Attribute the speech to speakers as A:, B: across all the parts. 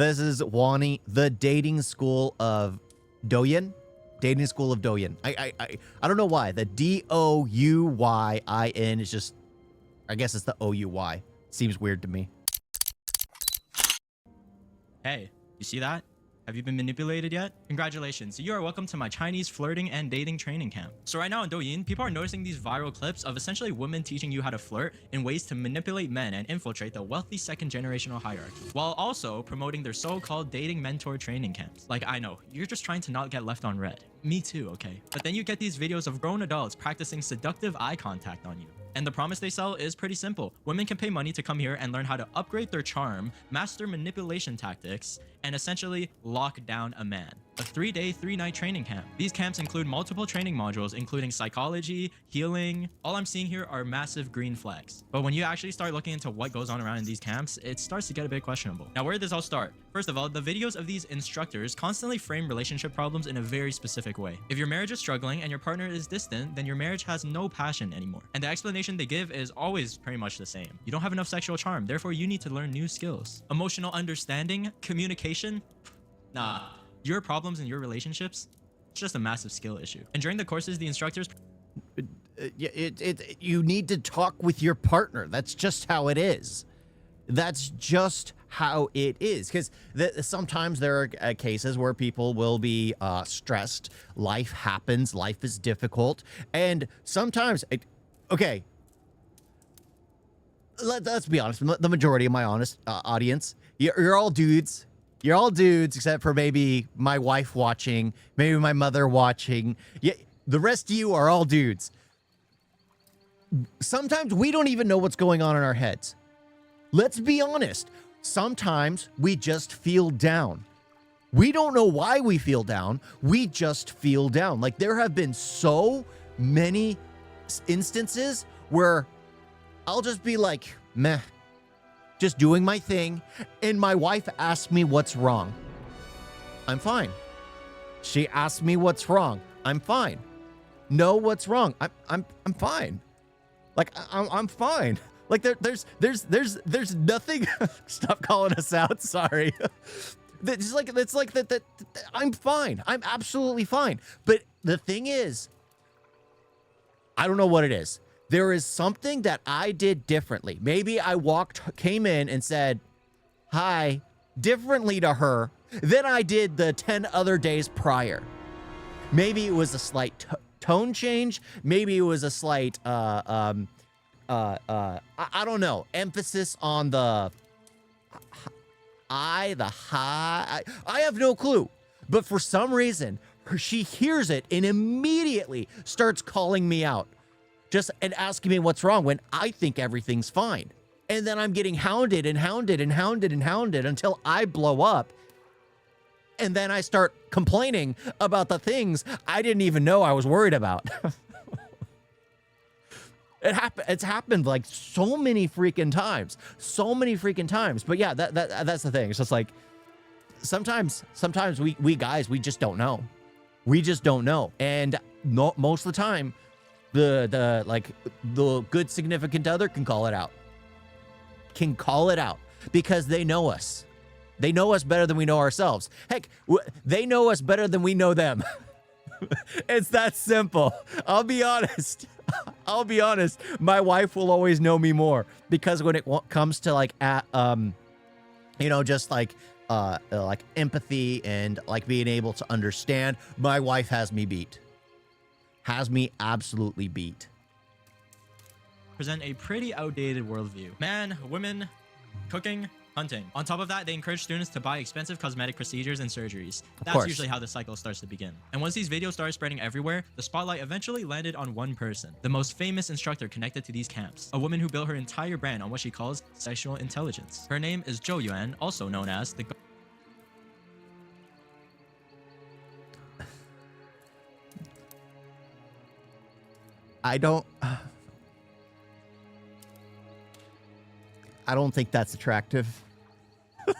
A: This is Wani, the dating school of Douyin. Dating school of Douyin. I don't know why. The Douyin is just, I guess it's the OUY. Seems weird to me.
B: Hey, you see that? Have you been manipulated yet? Congratulations, you are welcome to my Chinese flirting and dating training camp. So right now on Douyin, people are noticing these viral clips of essentially women teaching you how to flirt in ways to manipulate men and infiltrate the wealthy second generational hierarchy, while also promoting their so-called dating mentor training camps. Like, I know, you're just trying to not get left on red. Me too, okay? But then you get these videos of grown adults practicing seductive eye contact on you. And the promise they sell is pretty simple. Women can pay money to come here and learn how to upgrade their charm, master manipulation tactics, and essentially lock down a man. A 3-day, 3-night training camp. These camps include multiple training modules, including psychology, healing. All I'm seeing here are massive green flags. But when you actually start looking into what goes on around in these camps, it starts to get a bit questionable. Now, where did this all start? First of all, the videos of these instructors constantly frame relationship problems in a very specific way. If your marriage is struggling and your partner is distant, then your marriage has no passion anymore. And the explanation they give is always pretty much the same. You don't have enough sexual charm, therefore you need to learn new skills. Emotional understanding, communication, nah. Your problems in your relationships, it's just a massive skill issue. And during the courses, the instructors...
A: You need to talk with your partner. That's just how it is. That's just how it is. Because sometimes there are cases where people will be stressed. Life happens. Life is difficult. And sometimes... okay. Let's be honest. The majority of my audience, you're all dudes. You're all dudes, except for maybe my wife watching, maybe my mother watching. Yeah, the rest of you are all dudes. Sometimes we don't even know what's going on in our heads. Let's be honest. Sometimes we just feel down. We don't know why we feel down. We just feel down. Like, there have been so many instances where I'll just be like, meh. Just doing my thing, and my wife asked me what's wrong. I'm fine. She asked me what's wrong. I'm fine. Know what's wrong. I'm fine. Like, I'm fine. Like, there's nothing. Stop calling us out. Sorry. It's like that. I'm fine. I'm absolutely fine. But the thing is, I don't know what it is. There is something that I did differently. Maybe I came in and said, hi, differently to her than I did the 10 other days prior. Maybe it was a slight tone change. Maybe it was a slight, I don't know, emphasis on the high. I have no clue. But for some reason, she hears it and immediately starts calling me out. And asking me what's wrong when I think everything's fine. And then I'm getting hounded and hounded and hounded and hounded until I blow up. And then I start complaining about the things I didn't even know I was worried about. It's happened like so many freaking times. So many freaking times. But yeah, that's the thing. It's just like, sometimes we guys, we just don't know. We just don't know. And most of the time, the good significant other can call it out. Because they know us. They know us better than we know ourselves. Heck, they know us better than we know them. It's that simple. I'll be honest. My wife will always know me more, because when it comes to like just like empathy and like being able to understand, my wife has me beat. Has me absolutely beat.
B: Present a pretty outdated worldview. Man, women, cooking, hunting. On top of that, they encourage students to buy expensive cosmetic procedures and surgeries. That's usually how the cycle starts to begin. And once these videos started spreading everywhere, the spotlight eventually landed on one person, the most famous instructor connected to these camps, a woman who built her entire brand on what she calls sexual intelligence. Her name is Douyin, also known as the
A: I don't think that's attractive. I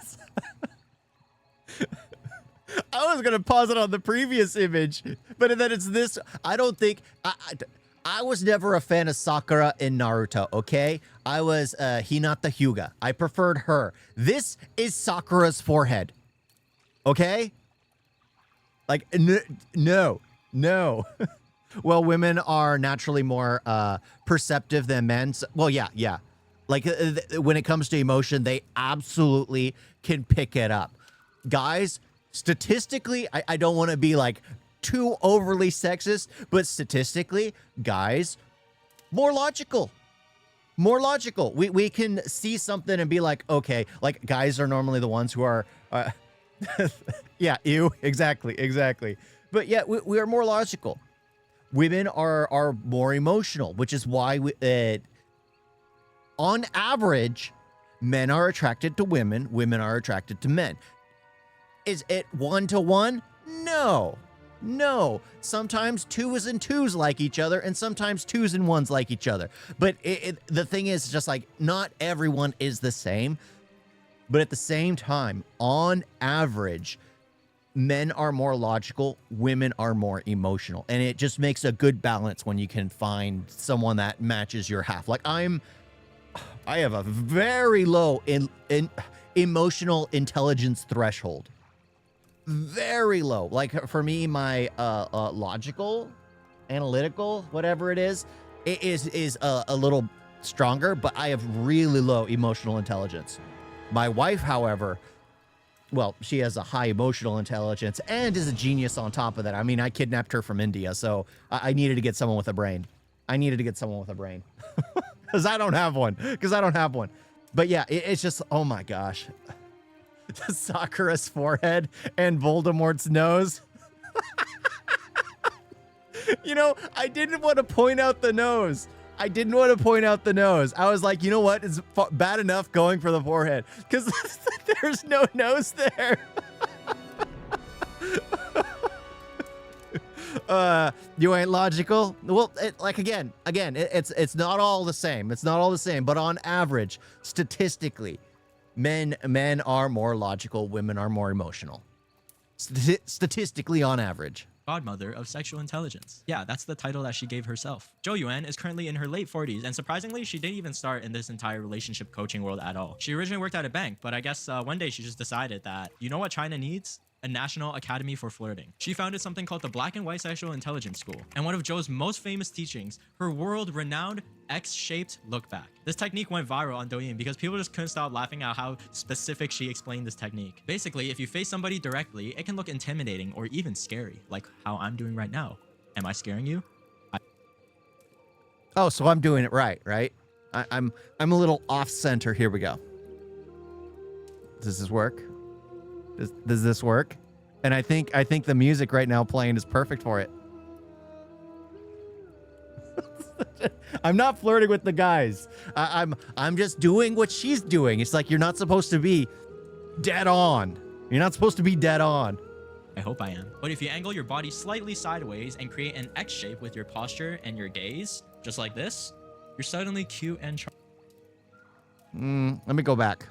A: was going to pause it on the previous image, but then it's this. I don't think I was never a fan of Sakura in Naruto, okay? I was Hinata Hyuga. I preferred her. This is Sakura's forehead, okay? Like, no. Well, women are naturally more perceptive than men. So, well, yeah. Like, when it comes to emotion, they absolutely can pick it up. Guys, statistically, I don't want to be like too overly sexist, but statistically, guys, more logical. We can see something and be like, okay, like guys are normally the ones who are, yeah, ew, exactly. But yeah, we are more logical. Women are more emotional, which is why on average, men are attracted to women, women are attracted to men. Is it 1-to-1? No. Sometimes 2s and 2s like each other, and sometimes 2s and 1s like each other. But the thing is just like, not everyone is the same. But at the same time, on average, men are more logical, women are more emotional. And it just makes a good balance when you can find someone that matches your half. Like I have a very low emotional intelligence threshold. Very low. Like for me, my logical, analytical, whatever it is a little stronger, but I have really low emotional intelligence. My wife, however, well, she has a high emotional intelligence and is a genius on top of that. I mean, I kidnapped her from India, so I needed to get someone with a brain. Because I don't have one. But yeah, it's just, oh my gosh. Sakura's forehead and Voldemort's nose. You know, I didn't want to point out the nose. I was like, you know what? It's bad enough going for the forehead because there's no nose there. You ain't logical. Well, it's not all the same. But on average, statistically, men are more logical, women are more emotional. Statistically, on average.
B: Godmother of sexual intelligence. Yeah, that's the title that she gave herself. Douyin is currently in her late 40s, and surprisingly, she didn't even start in this entire relationship coaching world at all. She originally worked at a bank, but I guess one day she just decided that, you know what China needs? A National Academy for Flirting. She founded something called the Black and White Sexual Intelligence School, and one of Zhou's most famous teachings, her world-renowned X-shaped look back. This technique went viral on Douyin because people just couldn't stop laughing at how specific she explained this technique. Basically, if you face somebody directly, it can look intimidating or even scary, like how I'm doing right now. Am I scaring you?
A: Oh, so I'm doing it right? I'm a little off-center. Here we go. Does this work? Does this work? And I think the music right now playing is perfect for it. I'm not flirting with the guys. I'm just doing what she's doing. It's like you're not supposed to be dead on.
B: I hope I am. But if you angle your body slightly sideways and create an X shape with your posture and your gaze, just like this, you're suddenly cute and charming.
A: Let me go back.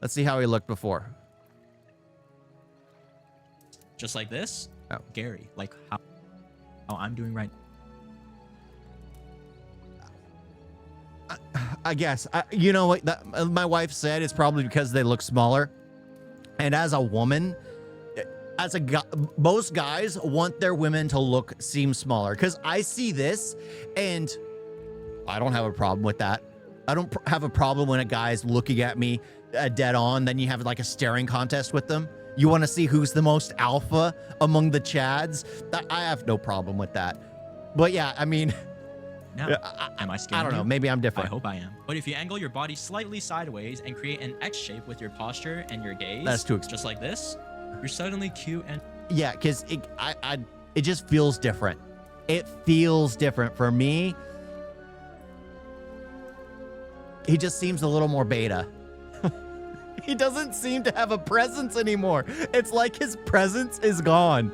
A: Let's see how he looked before.
B: Just like this.
A: Oh.
B: Gary, like how I'm doing right now.
A: I guess. You know what? My wife said it's probably because they look smaller. And as a woman, most guys want their women to seem smaller. Because I see this, and I don't have a problem with that. I don't have a problem when a guy's looking at me dead on. Then you have like a staring contest with them. You want to see who's the most alpha among the Chads? I have no problem with that. But yeah, I mean...
B: Now, am I scared?
A: I don't know. Maybe I'm different.
B: I hope I am. But if you angle your body slightly sideways and create an X shape with your posture and your gaze...
A: That's too extreme.
B: Just like this, you're suddenly cute and...
A: Yeah, because it just feels different. It feels different. For me, he just seems a little more beta. He doesn't seem to have a presence anymore. It's like his presence is gone.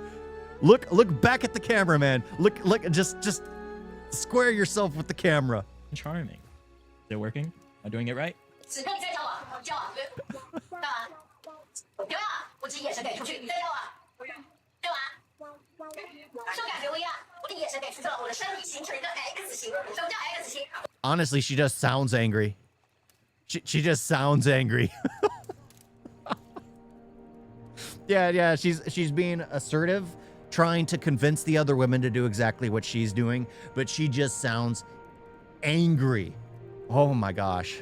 A: Look back at the camera, man. Look, just square yourself with the camera.
B: Charming. Is it working? Am I doing it right?
A: Honestly, she just sounds angry. She just sounds angry. Yeah, she's being assertive, trying to convince the other women to do exactly what she's doing, but she just sounds angry. Oh my gosh.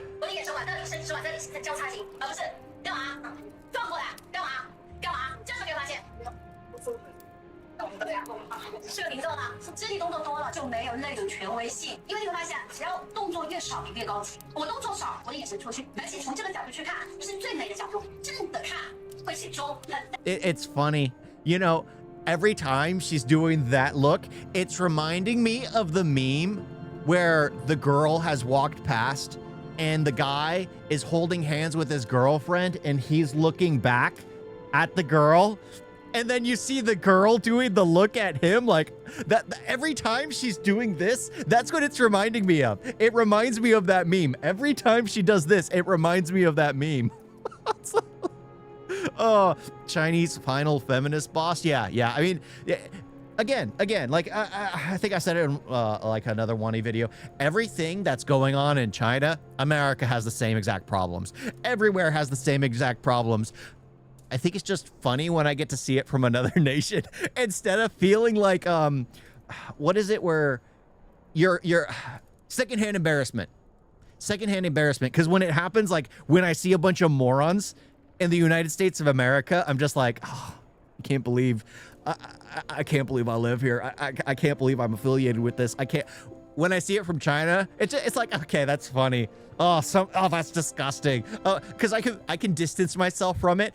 A: It's funny. You know, every time she's doing that look, it's reminding me of the meme where the girl has walked past and the guy is holding hands with his girlfriend and he's looking back at the girl. And then you see the girl doing the look at him like that. Every time she's doing this, that's what it's reminding me of. It reminds me of that meme. Every time she does this, it reminds me of that meme. Oh, Chinese final feminist boss. Yeah. I mean, again, like I think I said it in like another Wani video. Everything that's going on in China, America has the same exact problems. Everywhere has the same exact problems. I think it's just funny when I get to see it from another nation instead of feeling like, what is it where you're secondhand embarrassment. Because when it happens, like when I see a bunch of morons in the United States of America, I'm just like, oh, I can't believe I live here. I can't believe I'm affiliated with this. I can't. When I see it from China, it's like, okay, that's funny. Oh, that's disgusting. Because I can distance myself from it.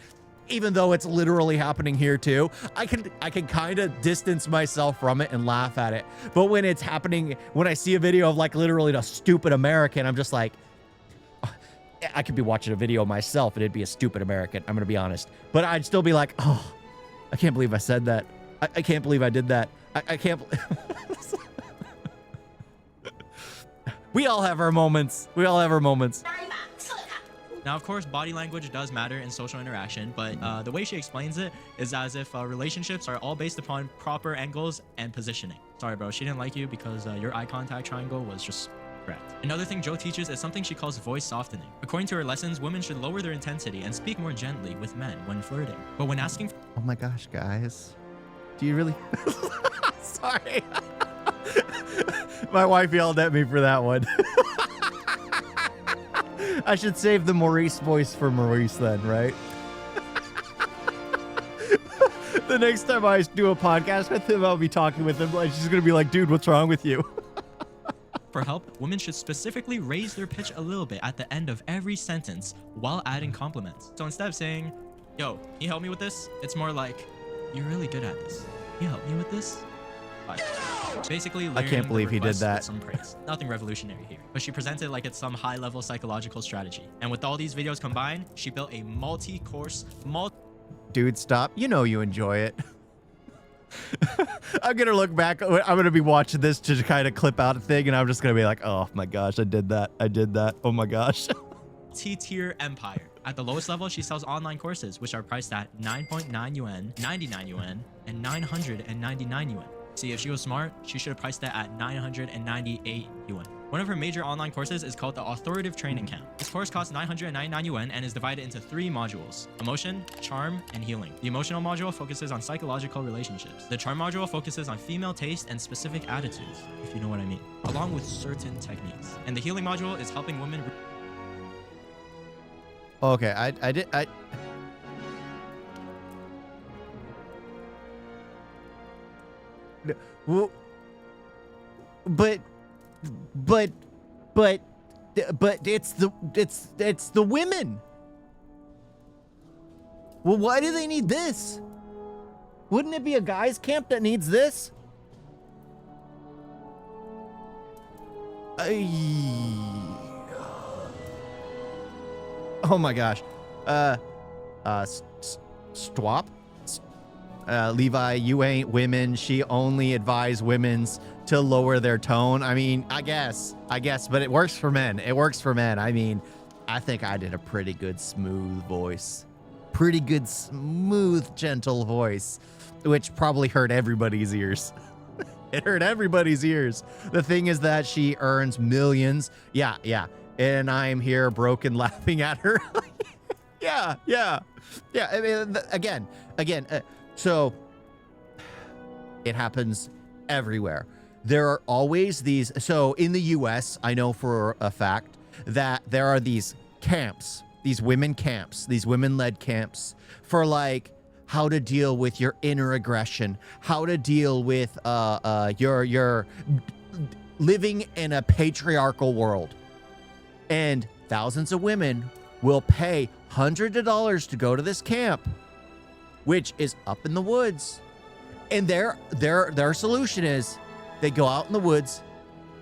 A: Even though it's literally happening here too, I can kind of distance myself from it and laugh at it. But when it's happening, when I see a video of like literally a stupid American, I'm just like, I could be watching a video myself and it'd be a stupid American. I'm gonna be honest, but I'd still be like, oh, I can't believe I said that. I can't believe I did that. I can't. We all have our moments.
B: Now, of course, body language does matter in social interaction, but the way she explains it is as if relationships are all based upon proper angles and positioning. Sorry, bro, she didn't like you because your eye contact triangle was just correct. Another thing Jo teaches is something she calls voice softening. According to her lessons, women should lower their intensity and speak more gently with men when flirting. But when asking...
A: Oh my gosh, guys. Do you really... Sorry. My wife yelled at me for that one. I should save the Maurice voice for Maurice then, right? The next time I do a podcast with him, I'll be talking with him. Like, she's going to be like, dude, what's wrong with you?
B: For help, women should specifically raise their pitch a little bit at the end of every sentence while adding compliments. So instead of saying, yo, can you help me with this? It's more like, you're really good at this. Can you help me with this? Bye. Basically,
A: I can't believe he did that.
B: Some praise. Nothing revolutionary here, but she presents it like it's some high-level psychological strategy. And with all these videos combined, she built a multi-course,
A: Dude, stop. You know you enjoy it. I'm gonna look back. I'm gonna be watching this to kind of clip out a thing, and I'm just gonna be like, oh my gosh, I did that. Oh my gosh.
B: Multi-tier empire. At the lowest level, she sells online courses, which are priced at 9.9 yuan, 99 yuan, and 999 yuan. See, if she was smart, she should have priced that at 998 yuan. One of her major online courses is called the Authoritative Training Camp. This course costs 999 yuan and is divided into 3 modules: emotion, charm, and healing. The emotional module focuses on psychological relationships. The charm module focuses on female taste and specific attitudes, if you know what I mean, along with certain techniques. And the healing module is helping women...
A: Okay, well, but it's the women. Well, why do they need this? Wouldn't it be a guys' camp that needs this? Oh my gosh. Stwap? Levi, you ain't women. She only advised women's to lower their tone. I mean, I guess, but it works for men. I mean, I think I did a pretty good smooth voice. Pretty good smooth, gentle voice, which probably hurt everybody's ears. It hurt everybody's ears. The thing is that she earns millions. Yeah, yeah. And I'm here broken laughing at her. Yeah, yeah. Yeah, I mean, again, so it happens everywhere. There are always these. So in the US, I know for a fact that there are these camps, these women camps, these women-led camps for like how to deal with your inner aggression, how to deal with your living in a patriarchal world. And thousands of women will pay hundreds of dollars to go to this camp, which is up in the woods. And their solution is they go out in the woods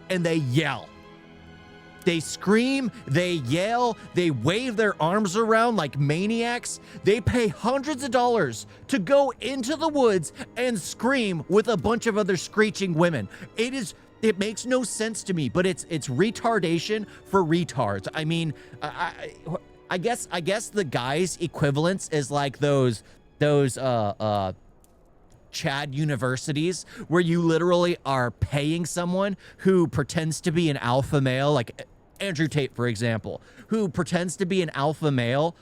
A: and they yell. They scream, they yell, they wave their arms around like maniacs. They pay hundreds of dollars to go into the woods and scream with a bunch of other screeching women. It makes no sense to me, but it's retardation for retards. I mean, I guess the guys' equivalents is like those Chad universities where you literally are paying someone who pretends to be an alpha male, like Andrew Tate, for example, who pretends to be an alpha male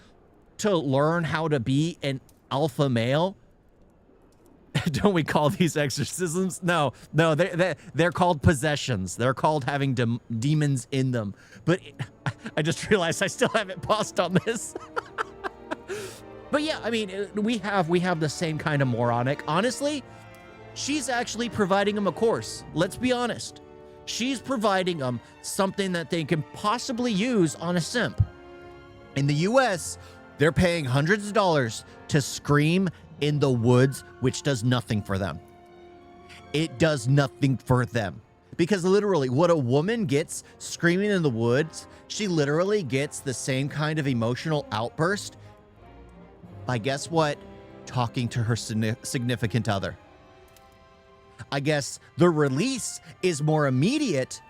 A: to learn how to be an alpha male. Don't we call these exorcisms? No, they're called possessions. They're called having demons in them. But I just realized I still haven't paused on this. But yeah, I mean, we have the same kind of moronic. Honestly, she's actually providing them a course. Let's be honest. She's providing them something that they can possibly use on a simp. In the US, they're paying hundreds of dollars to scream in the woods, which does nothing for them. It does nothing for them. Because literally, what a woman gets screaming in the woods, she literally gets the same kind of emotional outburst by, guess what? Talking to her significant other. I guess the release is more immediate,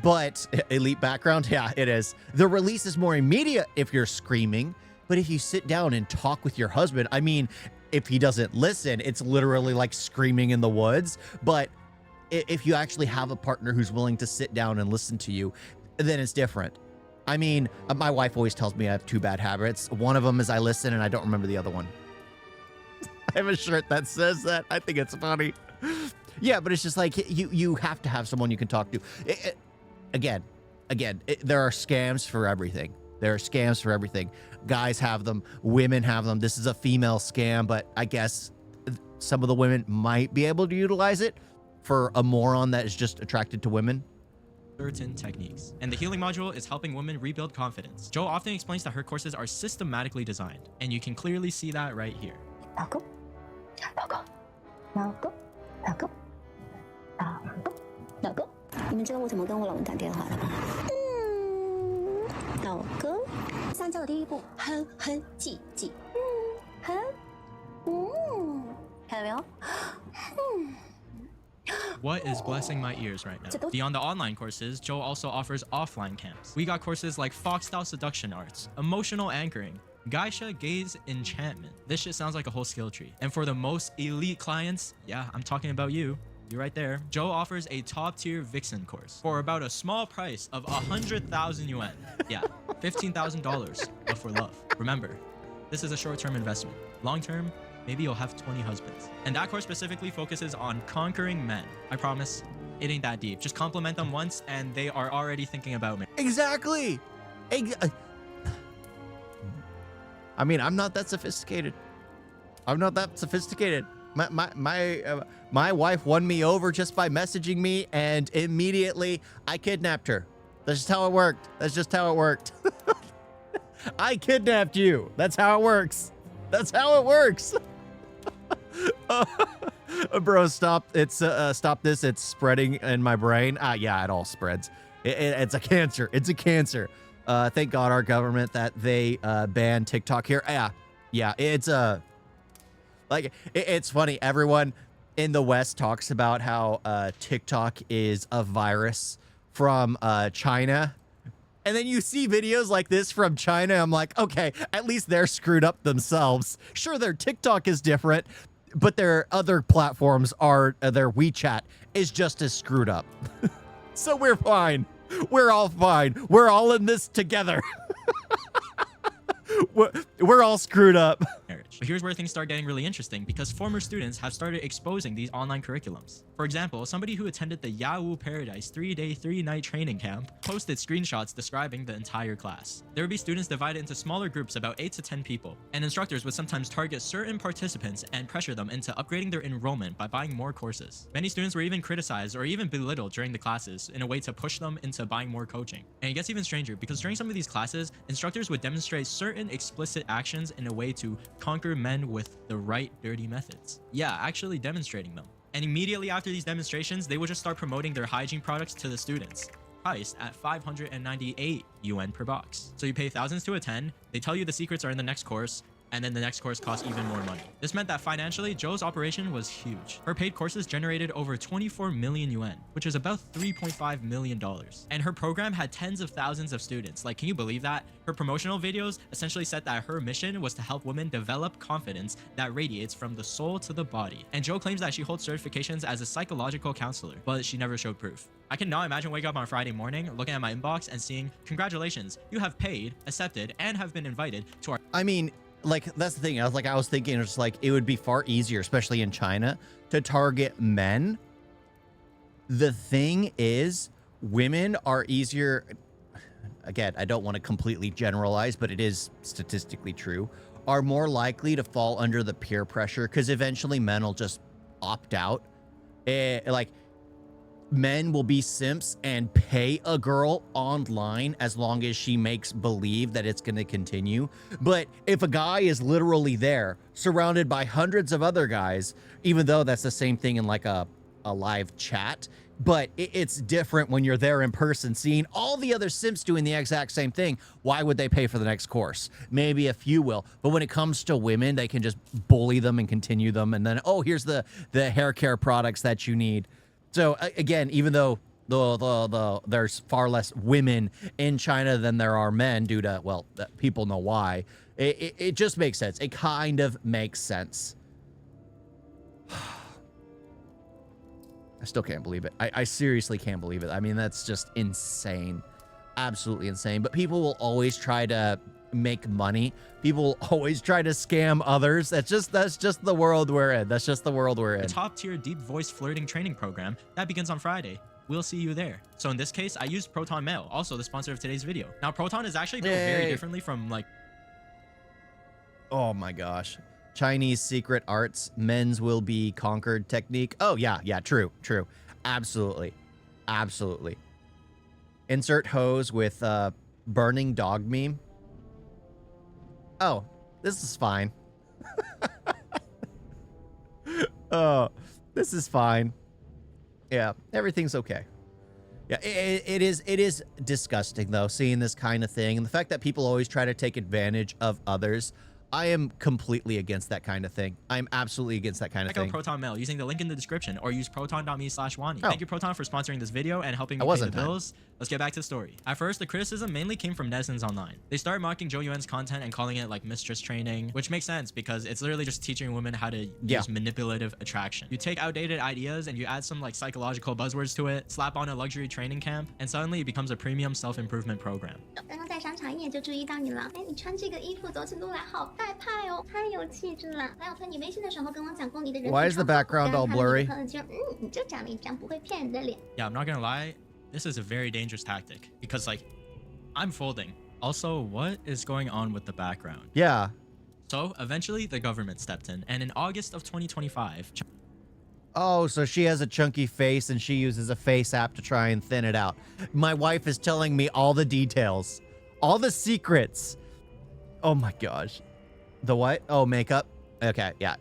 A: but elite background, yeah, it is. The release is more immediate if you're screaming, but if you sit down and talk with your husband, I mean, if he doesn't listen, it's literally like screaming in the woods. But if you actually have a partner who's willing to sit down and listen to you, then it's different. I mean, my wife always tells me I have two bad habits. One of them is I listen and I don't remember the other one. I have a shirt that says that. I think it's funny. Yeah, but it's just like you have to have someone you can talk to. Again, there are scams for everything. There are scams for everything. Guys have them. Women have them. This is a female scam, but I guess some of the women might be able to utilize it for a moron that is just attracted to women.
B: Certain techniques. And the healing module is helping women rebuild confidence. Jo often explains that her courses are systematically designed, and you can clearly see that right here.
C: 老公，老公，老公，老公，老公，老公，你们知道我怎么跟我老公打电话的吗？老公，三教的第一步，哼哼唧唧，哼，看到没有？
B: What is blessing my ears right now? Beyond the online courses, Jo also offers offline camps. We got courses like Fox-style seduction arts, emotional anchoring, Geisha gaze enchantment. This shit sounds like a whole skill tree. And for the most elite clients, yeah, I'm talking about you. You're right there. Jo offers a top-tier Vixen course for about a small price of 100,000 yuan. Yeah, $15,000, but for love. Remember, this is a short-term investment. Long-term, maybe you'll have 20 husbands. And that course specifically focuses on conquering men. I promise, it ain't that deep. Just compliment them once and they are already thinking about me.
A: Exactly. I mean, I'm not that sophisticated. My wife won me over just by messaging me, and immediately I kidnapped her. That's just how it worked. I kidnapped you. That's how it works. Bro, stop. Stop this. It's spreading in my brain. Yeah, it all spreads. It's a cancer. Thank God our government that they banned TikTok here. Yeah. It's it's funny. Everyone in the West talks about how TikTok is a virus from China. And then you see videos like this from China. I'm like, okay, at least they're screwed up themselves. Sure, their TikTok is different. but their other platforms are their WeChat is just as screwed up. So we're fine. We're all fine. We're all in this together. We're all screwed up.
B: But here's where things start getting really interesting because former students have started exposing these online curriculums. For example, somebody who attended the Yahoo Paradise 3-day, 3-night training camp posted screenshots describing the entire class. There would be students divided into smaller groups about 8 to 10 people, and instructors would sometimes target certain participants and pressure them into upgrading their enrollment by buying more courses. Many students were even criticized or even belittled during the classes in a way to push them into buying more coaching. And it gets even stranger because during some of these classes, instructors would demonstrate certain explicit actions in a way to conquer men with the right dirty methods. Yeah, actually demonstrating them. And immediately after these demonstrations, they would just start promoting their hygiene products to the students, priced at 598 yuan per box. So you pay thousands to attend, they tell you the secrets are in the next course, and then the next course costs even more money. This meant that financially, Zhou's operation was huge. Her paid courses generated over 24 million yuan, which is about $3.5 million. And her program had tens of thousands of students. Like, can you believe that? Her promotional videos essentially said that her mission was to help women develop confidence that radiates from the soul to the body. And Zhou claims that she holds certifications as a psychological counselor, but she never showed proof. I can now imagine waking up on Friday morning, looking at my inbox and seeing, congratulations, you have paid, accepted, and have been invited to our—
A: I mean, like, that's the thing. I was thinking, it's like, it would be far easier, especially in China, to target men. The thing is, women are easier. Again, I don't want to completely generalize, but it is statistically true, are more likely to fall under the peer pressure because eventually men will just opt out. Like, men will be simps and pay a girl online as long as she makes believe that it's going to continue. But if a guy is literally there, surrounded by hundreds of other guys, even though that's the same thing in like a live chat, but it's different when you're there in person, seeing all the other simps doing the exact same thing. Why would they pay for the next course? Maybe a few will, but when it comes to women, they can just bully them and continue them. And then, oh, here's the hair care products that you need. So again, even though there's far less women in China than there are men due to, well, people know why, it just makes sense. It kind of makes sense. I still can't believe it. I seriously can't believe it. I mean, that's just insane. Absolutely insane. But people will always try to make money. People will always try to scam others. That's just the world we're in. That's just the world we're in.
B: A top-tier deep voice flirting training program that begins on Friday. We'll see you there. So in this case, I used Proton Mail, also the sponsor of today's video. Now, Proton is actually built very differently from like...
A: Oh my gosh. Chinese secret arts, men's will be conquered technique. Oh yeah, true. Absolutely. Insert hose with burning dog meme. Oh, this is fine. Oh, this is fine. Yeah, everything's okay. Yeah, it is disgusting though, seeing this kind of thing, and the fact that people always try to take advantage of others. I am completely against that kind of thing. I'm absolutely against that kind of thing.
B: Check out Proton Mail using the link in the description or use proton.me/Wani. Thank you, Proton, for sponsoring this video and helping me pay the bills. Let's get back to the story. At first, the criticism mainly came from netizens online. They started mocking Zhou Yuan's content and calling it like mistress training, which makes sense because it's literally just teaching women how to use manipulative attraction. You take outdated ideas and you add some like psychological buzzwords to it, slap on a luxury training camp, and suddenly it becomes a premium self-improvement program.
D: 刚刚在商场一眼就注意到你了，哎，你穿这个衣服走起路来好带派哦，太有气质了。还有推你微信的时候跟我讲过你的人。
A: Why is the background all blurry?
D: 你就长了一张不会骗人的脸。
B: Yeah, I'm not gonna lie. This is a very dangerous tactic because like I'm folding. Also, what is going on with the background?
A: Yeah.
B: So eventually the government stepped in, and in August of 2025.
A: Oh, so she has a chunky face and she uses a face app to try and thin it out. My wife is telling me all the details, all the secrets. Oh my gosh. The what? Oh, makeup. Okay, yeah.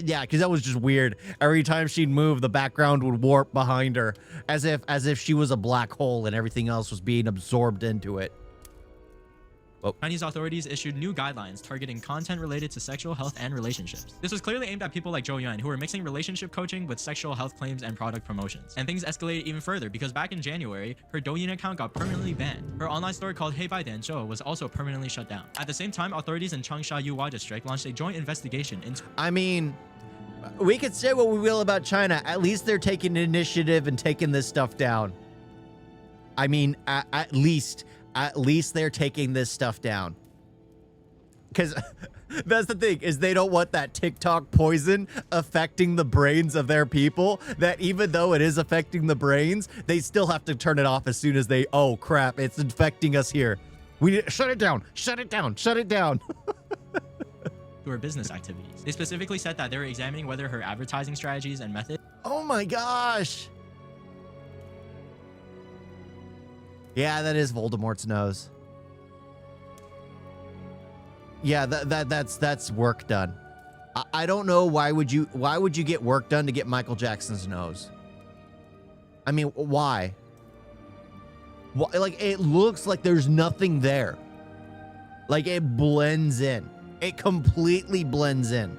A: Yeah, because that was just weird. Every time she'd move, the background would warp behind her as if she was a black hole and everything else was being absorbed into it. Oh.
B: Chinese authorities issued new guidelines targeting content related to sexual health and relationships. This was clearly aimed at people like Zhou Yuan, who were mixing relationship coaching with sexual health claims and product promotions. And things escalated even further because back in January, her Douyin account got permanently banned. Her online store called Hey Bai Dian Zhou was also permanently shut down. At the same time, authorities in Changsha Yuhua district launched a joint investigation into...
A: I mean, we could say what we will about China. At least they're taking initiative and taking this stuff down. I mean, at least they're taking this stuff down. Because that's the thing, is they don't want that TikTok poison affecting the brains of their people, that even though it is affecting the brains, they still have to turn it off as soon as they, oh crap, it's infecting us here. We need, shut it down, shut it down, shut it down.
B: To her business activities. They specifically said that they were examining whether her advertising strategies and methods.
A: Oh my gosh. Yeah, that is Voldemort's nose. Yeah, that's work done. I don't know why would you get work done to get Michael Jackson's nose? I mean, why? Like, it looks like there's nothing there. Like, it blends in. It completely blends in.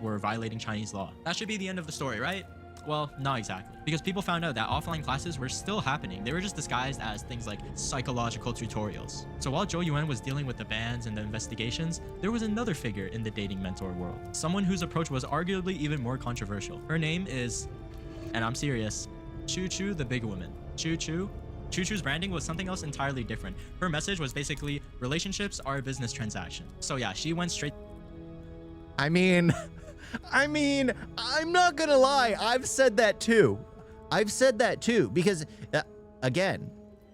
B: Were violating Chinese law. That should be the end of the story, right? Well, not exactly. Because people found out that offline classes were still happening. They were just disguised as things like psychological tutorials. So while Zhou Yuan was dealing with the bans and the investigations, there was another figure in the dating mentor world. Someone whose approach was arguably even more controversial. Her name is, and I'm serious, Choo Choo the Big Woman. Choo Choo? Choo Choo's branding was something else entirely different. Her message was basically, relationships are a business transaction. So yeah, she went straight.
A: I mean, I'm not gonna lie. I've said that too. Because again,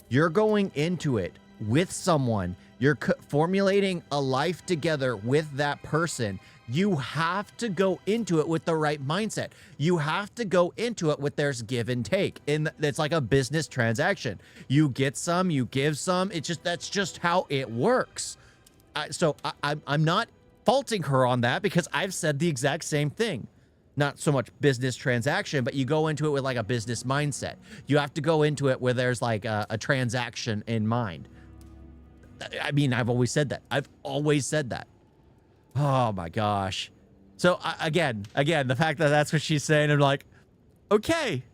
A: you're going into it with someone. You're formulating a life together with that person. You have to go into it with the right mindset. You have to go into it with there's give and take. And it's like a business transaction. You get some, you give some. That's just how it works. So I'm not faulting her on that, because I've said the exact same thing. Not so much business transaction, but you go into it with like a business mindset. You have to go into it where there's like a transaction in mind. I mean, I've always said that. Oh my gosh. So again, the fact that that's what she's saying, I'm like, okay,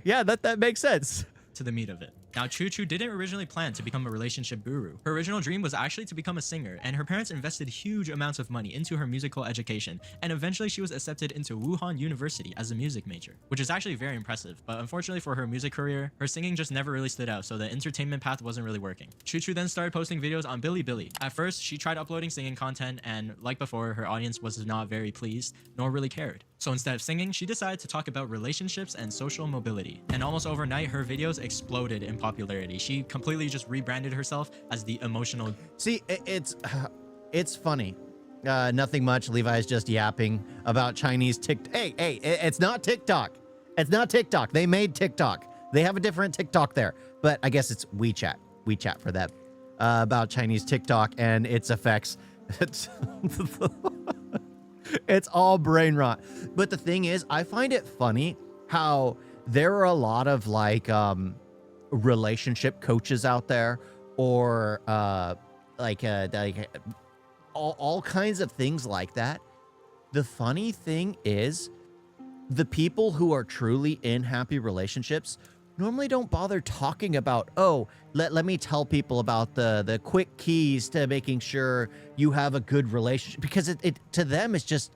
A: yeah, that makes sense.
B: To the meat of it. Now, Choo Choo didn't originally plan to become a relationship guru. Her original dream was actually to become a singer, and her parents invested huge amounts of money into her musical education, and eventually she was accepted into Wuhan University as a music major, which is actually very impressive, but unfortunately for her music career, her singing just never really stood out, so the entertainment path wasn't really working. Choo Choo then started posting videos on Bilibili. At first, she tried uploading singing content, and like before, her audience was not very pleased, nor really cared. So instead of singing, she decided to talk about relationships and social mobility. And almost overnight, her videos exploded in popularity. She completely just rebranded herself as the emotional.
A: See, it's funny. Nothing much. Levi's just yapping about Chinese TikTok. Hey, it's not TikTok. It's not TikTok. They made TikTok. They have a different TikTok there. But I guess it's WeChat. WeChat for that. About Chinese TikTok and its effects. It's all brain rot. But the thing is, I find it funny how there are a lot of like relationship coaches out there, or all kinds of things like that. The funny thing is, the people who are truly in happy relationships normally don't bother talking about, oh, let me tell people about the quick keys to making sure you have a good relationship, because it to them it's just,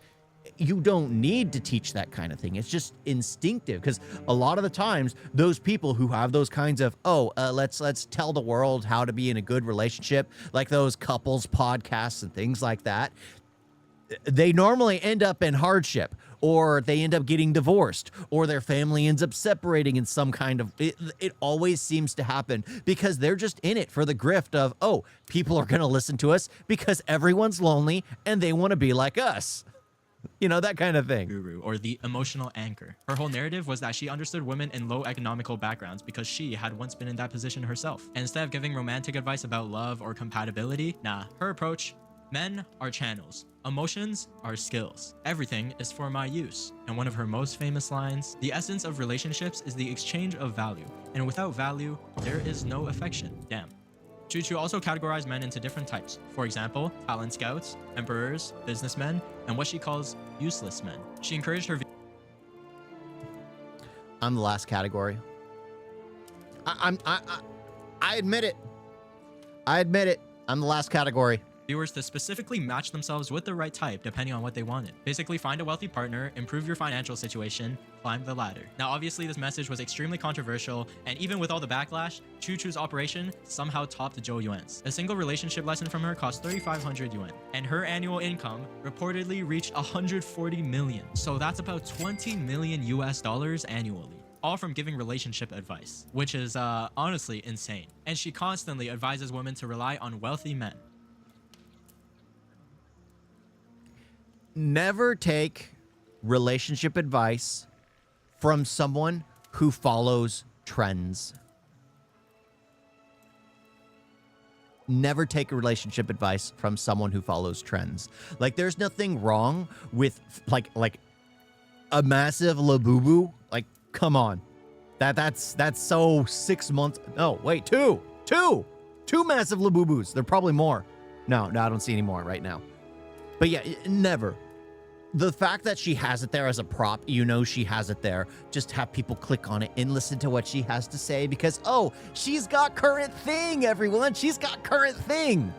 A: you don't need to teach that kind of thing. It's just instinctive, because a lot of the times those people who have those kinds of, let's tell the world how to be in a good relationship, like those couples podcasts and things like that, they normally end up in hardship, or they end up getting divorced, or their family ends up separating in some kind of, it always seems to happen because they're just in it for the grift of, oh, people are going to listen to us because everyone's lonely and they want to be like us. You know, that kind of thing.
B: Guru, or the emotional anchor. Her whole narrative was that she understood women in low economical backgrounds because she had once been in that position herself. And instead of giving romantic advice about love or compatibility, nah, her approach, men are channels. Emotions are skills. Everything is for my use. And one of her most famous lines, the essence of relationships is the exchange of value. And without value, there is no affection. Damn. Choo Choo also categorized men into different types. For example, talent scouts, emperors, businessmen, and what she calls useless men. She encouraged her.
A: I'm the last category. I admit it. I'm the last category.
B: viewers to specifically match themselves with the right type depending on what they wanted. Basically, find a wealthy partner, improve your financial situation, climb the ladder. Now, obviously, this message was extremely controversial, and even with all the backlash, Choo Choo's operation somehow topped Zhou Yuan's. A single relationship lesson from her cost 3,500 yuan, and her annual income reportedly reached 140 million. So that's about 20 million US dollars annually. All from giving relationship advice, which is honestly insane. And she constantly advises women to rely on wealthy men.
A: Never take relationship advice from someone who follows trends. Never take a relationship advice from someone who follows trends. Like, there's nothing wrong with like a massive labubu. Like, come on. That's so 6 months. No, wait, two massive labubus. There are probably more. No, I don't see any more right now. But yeah, never. The fact that she has it there as a prop, you know she has it there. Just have people click on it and listen to what she has to say because, oh, she's got current thing, everyone. She's got current thing.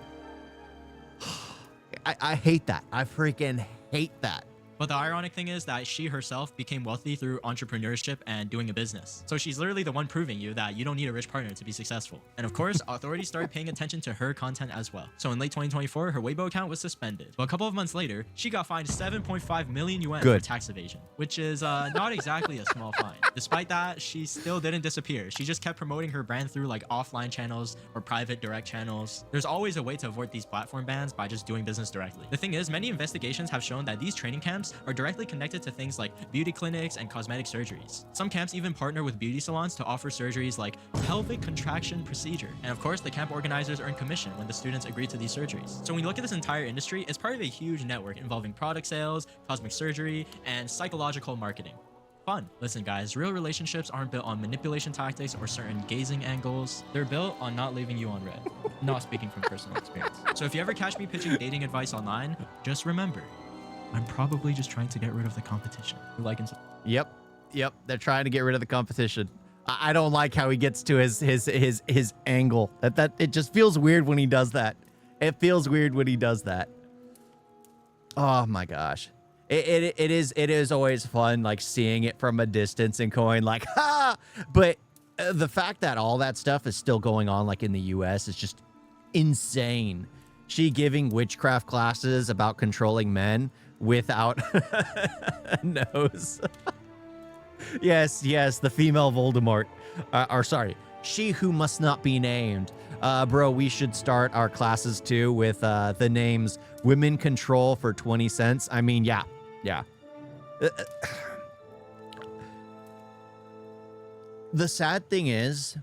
A: I hate that. I freaking hate that.
B: But the ironic thing is that she herself became wealthy through entrepreneurship and doing a business. So she's literally the one proving you that you don't need a rich partner to be successful. And of course, authorities started paying attention to her content as well. So in late 2024, her Weibo account was suspended. But a couple of months later, she got fined 7.5 million yuan for tax evasion, which is not exactly a small fine. Despite that, she still didn't disappear. She just kept promoting her brand through like offline channels or private direct channels. There's always a way to avoid these platform bans by just doing business directly. The thing is, many investigations have shown that these training camps are directly connected to things like beauty clinics and cosmetic surgeries. Some camps even partner with beauty salons to offer surgeries like pelvic contraction procedure. And of course, the camp organizers earn commission when the students agree to these surgeries. So when you look at this entire industry, it's part of a huge network involving product sales, cosmetic surgery, and psychological marketing. Fun. Listen guys, real relationships aren't built on manipulation tactics or certain gazing angles. They're built on not leaving you on red. Not speaking from personal experience. So if you ever catch me pitching dating advice online, just remember, I'm probably just trying to get rid of the competition.
A: Yep. They're trying to get rid of the competition. I don't like how he gets to his angle. That it just feels weird when he does that. It feels weird when he does that. Oh my gosh. It is always fun like seeing it from a distance and going like ha, but the fact that all that stuff is still going on like in the US is just insane. She giving witchcraft classes about controlling men without nose. yes, the female Voldemort. Or sorry, she who must not be named. Bro, we should start our classes too with the names Women Control for 20 cents. I mean, yeah. The sad thing is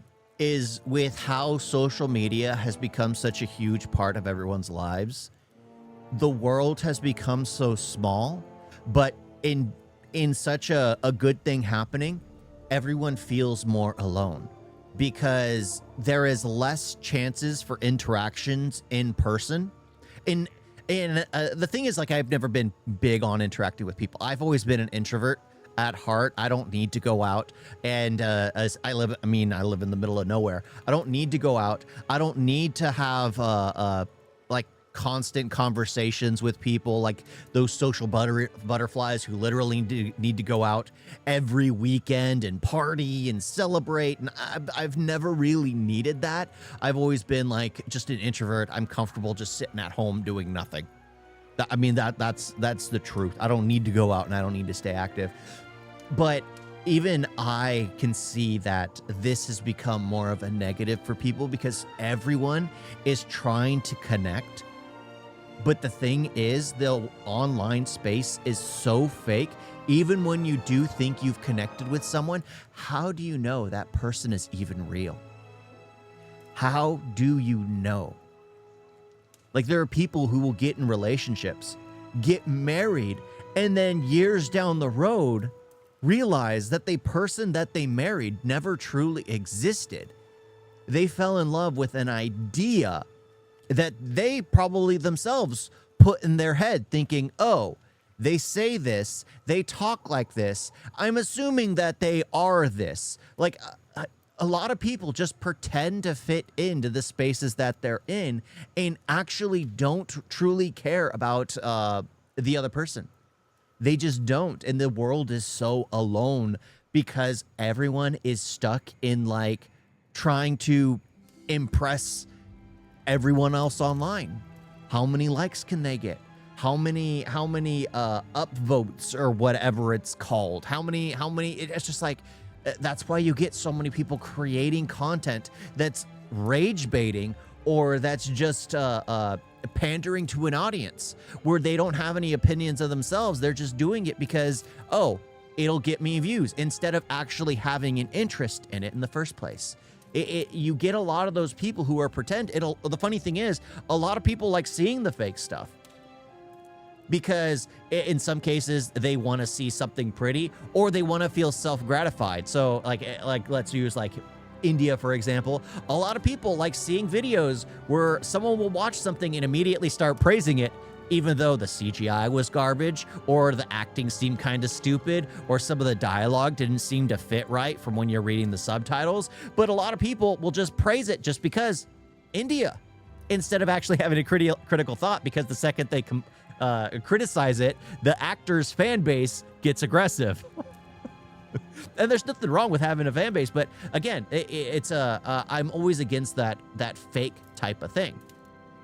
A: with how social media has become such a huge part of everyone's lives, the world has become so small, but in such a good thing happening, everyone feels more alone because there is less chances for interactions in person. And the thing is, like, I've never been big on interacting with people. I've always been an introvert at heart. I don't need to go out, and as I live in the middle of nowhere. I don't need to go out. I don't need to have like constant conversations with people, like those social butterflies who literally need to go out every weekend and party and celebrate. And I've never really needed that. I've always been like just an introvert. I'm comfortable just sitting at home doing nothing. I mean, that's the truth. I don't need to go out and I don't need to stay active. But even I can see that this has become more of a negative for people because everyone is trying to connect. But the thing is, the online space is so fake. Even when you do think you've connected with someone, how do you know that person is even real? How do you know? Like, there are people who will get in relationships, get married, and then years down the road, realize that the person that they married never truly existed. They fell in love with an idea that they probably themselves put in their head, thinking, oh, they say this, they talk like this, I'm assuming that they are this. Like, a lot of people just pretend to fit into the spaces that they're in and actually don't truly care about the other person. They just don't. And the world is so alone because everyone is stuck in like trying to impress everyone else online. How many likes can they get? How many upvotes or whatever it's called? How many it's just like that's why you get so many people creating content that's rage baiting or that's just pandering to an audience where they don't have any opinions of themselves. They're just doing it because, oh, it'll get me views instead of actually having an interest in it in the first place. You get a lot of those people who are pretend. The funny thing is, a lot of people like seeing the fake stuff because in some cases they want to see something pretty or they want to feel self-gratified. So like let's use like India, for example. A lot of people like seeing videos where someone will watch something and immediately start praising it, even though the CGI was garbage or the acting seemed kind of stupid or some of the dialogue didn't seem to fit right from when you're reading the subtitles. But a lot of people will just praise it just because India, instead of actually having a critical thought, because the second they criticize it, the actor's fan base gets aggressive. And there's nothing wrong with having a fan base, but again, I'm always against that fake type of thing.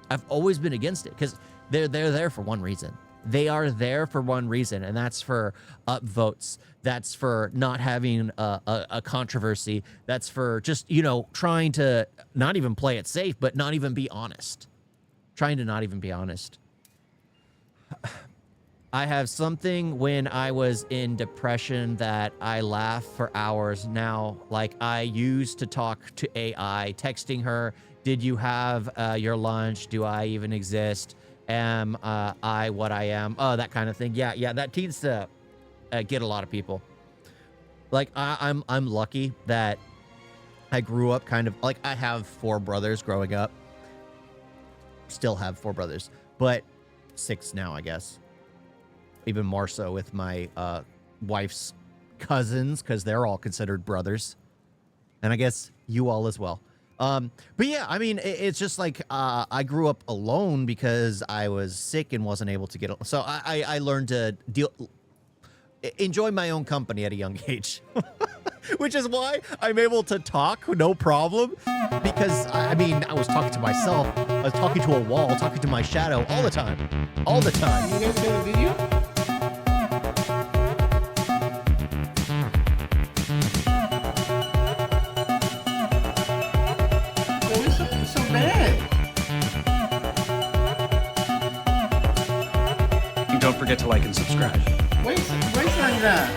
A: I've always been against it because they're there for one reason. They are there for one reason, and that's for upvotes. That's for not having a controversy. That's for just, trying to not even play it safe, but not even be honest. Trying to not even be honest. I have something when I was in depression that I laugh for hours now. Like I used to talk to AI, texting her, did you have your lunch? Do I even exist? Am I what I am? Oh, that kind of thing. Yeah, that tends to get a lot of people. Like I'm lucky that I grew up kind of like I have 4 brothers growing up. Still have 4 brothers, but 6 now, I guess. Even more so with my wife's cousins, because they're all considered brothers. And I guess you all as well. But yeah, I mean, it's just like I grew up alone because I was sick and wasn't able to get... So I learned to enjoy my own company at a young age. Which is why I'm able to talk, no problem. Because, I mean, I was talking to myself. I was talking to a wall, talking to my shadow all the time. All the time.
E: You guys got a video? So bad.
F: And don't forget to like and subscribe.
E: Wait, wait like that.